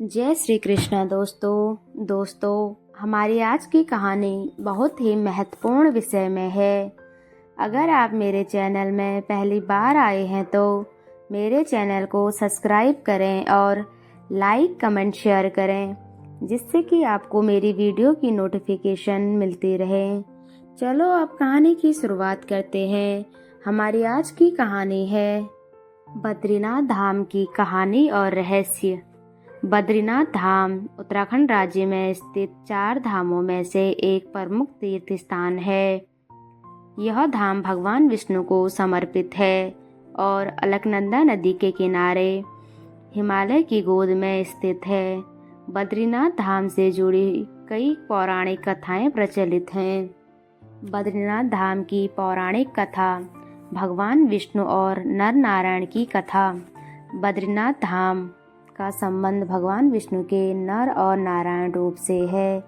जय श्री कृष्ण दोस्तों हमारी आज की कहानी बहुत ही महत्वपूर्ण विषय में है। अगर आप मेरे चैनल में पहली बार आए हैं तो मेरे चैनल को सब्सक्राइब करें और लाइक कमेंट शेयर करें, जिससे कि आपको मेरी वीडियो की नोटिफिकेशन मिलती रहे। चलो अब कहानी की शुरुआत करते हैं। हमारी आज की कहानी है बद्रीनाथ धाम की कहानी और रहस्य। बद्रीनाथ धाम उत्तराखंड राज्य में स्थित 4 धामों में से एक प्रमुख तीर्थ स्थान है। यह धाम भगवान विष्णु को समर्पित है और अलकनंदा नदी के किनारे हिमालय की गोद में स्थित है। बद्रीनाथ धाम से जुड़ी कई पौराणिक कथाएं प्रचलित हैं। बद्रीनाथ धाम की पौराणिक कथा, भगवान विष्णु और नर नारायण की कथा। बद्रीनाथ धाम का संबंध भगवान विष्णु के नर और नारायण रूप से है।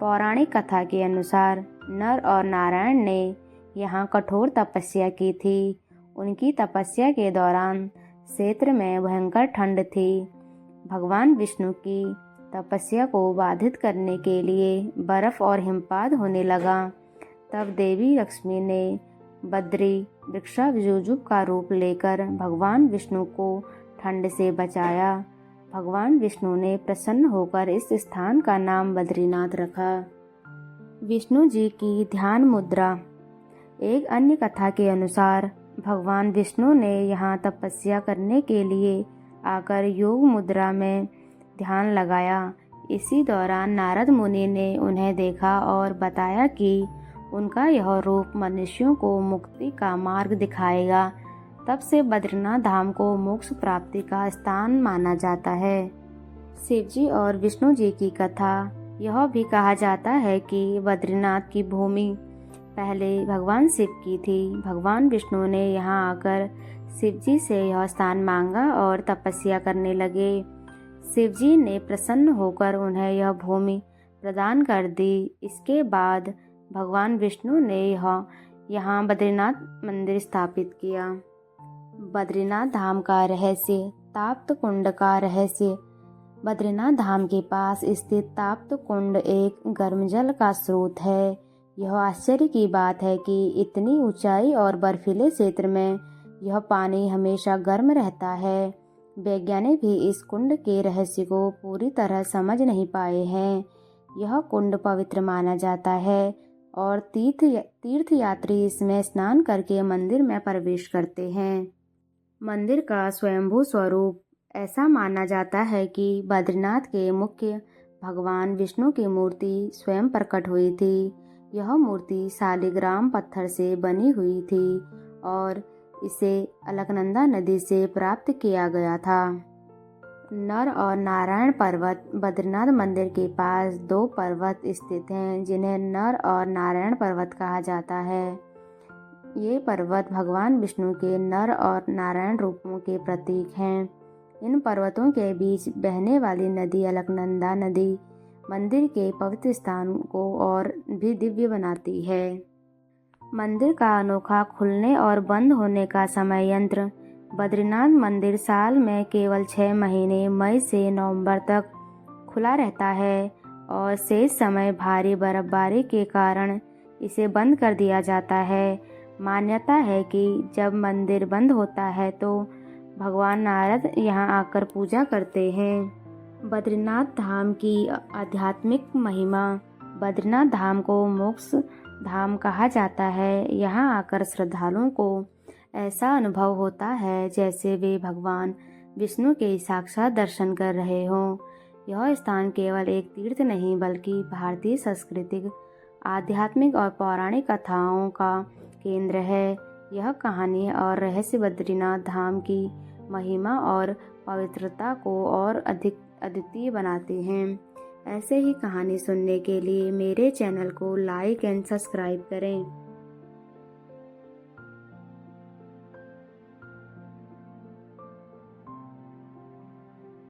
पौराणिक कथा के अनुसार नर और नारायण ने यहाँ कठोर तपस्या की थी। उनकी तपस्या के दौरान क्षेत्र में भयंकर ठंड थी। भगवान विष्णु की तपस्या को बाधित करने के लिए बर्फ और हिमपात होने लगा। तब देवी लक्ष्मी ने बद्री वृक्षाजुजुब का रूप लेकर भगवान विष्णु को ठंड से बचाया। भगवान विष्णु ने प्रसन्न होकर इस स्थान का नाम बद्रीनाथ रखा। विष्णु जी की ध्यान मुद्रा। एक अन्य कथा के अनुसार भगवान विष्णु ने यहाँ तपस्या करने के लिए आकर योग मुद्रा में ध्यान लगाया। इसी दौरान नारद मुनि ने उन्हें देखा और बताया कि उनका यह रूप मनुष्यों को मुक्ति का मार्ग दिखाएगा। तब से बद्रीनाथ धाम को मोक्ष प्राप्ति का स्थान माना जाता है। शिव जी और विष्णु जी की कथा। यह भी कहा जाता है कि बद्रीनाथ की भूमि पहले भगवान शिव की थी। भगवान विष्णु ने यहाँ आकर शिव जी से यह स्थान मांगा और तपस्या करने लगे। शिव जी ने प्रसन्न होकर उन्हें यह भूमि प्रदान कर दी। इसके बाद भगवान विष्णु ने यहाँ बद्रीनाथ मंदिर स्थापित किया। बद्रीनाथ धाम का रहस्य। ताप्त कुंड का रहस्य। बद्रीनाथ धाम के पास स्थित ताप्त कुंड एक गर्म जल का स्रोत है। यह आश्चर्य की बात है कि इतनी ऊंचाई और बर्फीले क्षेत्र में यह पानी हमेशा गर्म रहता है। वैज्ञानिक भी इस कुंड के रहस्य को पूरी तरह समझ नहीं पाए हैं। यह कुंड पवित्र माना जाता है और तीर्थयात्री इसमें स्नान करके मंदिर में प्रवेश करते हैं। मंदिर का स्वयंभू स्वरूप। ऐसा माना जाता है कि बद्रीनाथ के मुख्य भगवान विष्णु की मूर्ति स्वयं प्रकट हुई थी। यह मूर्ति शालिग्राम पत्थर से बनी हुई थी और इसे अलकनंदा नदी से प्राप्त किया गया था। नर और नारायण पर्वत। बद्रीनाथ मंदिर के पास 2 पर्वत स्थित हैं, जिन्हें नर और नारायण पर्वत कहा जाता है। ये पर्वत भगवान विष्णु के नर और नारायण रूपों के प्रतीक हैं। इन पर्वतों के बीच बहने वाली नदी अलकनंदा नदी मंदिर के पवित्र स्थान को और भी दिव्य बनाती है। मंदिर का अनोखा खुलने और बंद होने का समय यंत्र। बद्रीनाथ मंदिर साल में केवल 6 महीने मई से नवंबर तक खुला रहता है और शेष समय भारी बर्फबारी के कारण इसे बंद कर दिया जाता है। मान्यता है कि जब मंदिर बंद होता है तो भगवान नारद यहाँ आकर पूजा करते हैं। बद्रीनाथ धाम की आध्यात्मिक महिमा। बद्रीनाथ धाम को मोक्ष धाम कहा जाता है। यहाँ आकर श्रद्धालुओं को ऐसा अनुभव होता है जैसे वे भगवान विष्णु के साक्षात दर्शन कर रहे हों। यह स्थान केवल एक तीर्थ नहीं बल्कि भारतीय सांस्कृतिक, आध्यात्मिक और पौराणिक कथाओं का केंद्र है। यह कहानी और रहस्य बद्रीनाथ धाम की महिमा और पवित्रता को और अधिक अद्वितीय बनाते हैं। ऐसे ही कहानी सुनने के लिए मेरे चैनल को लाइक एंड सब्सक्राइब करें।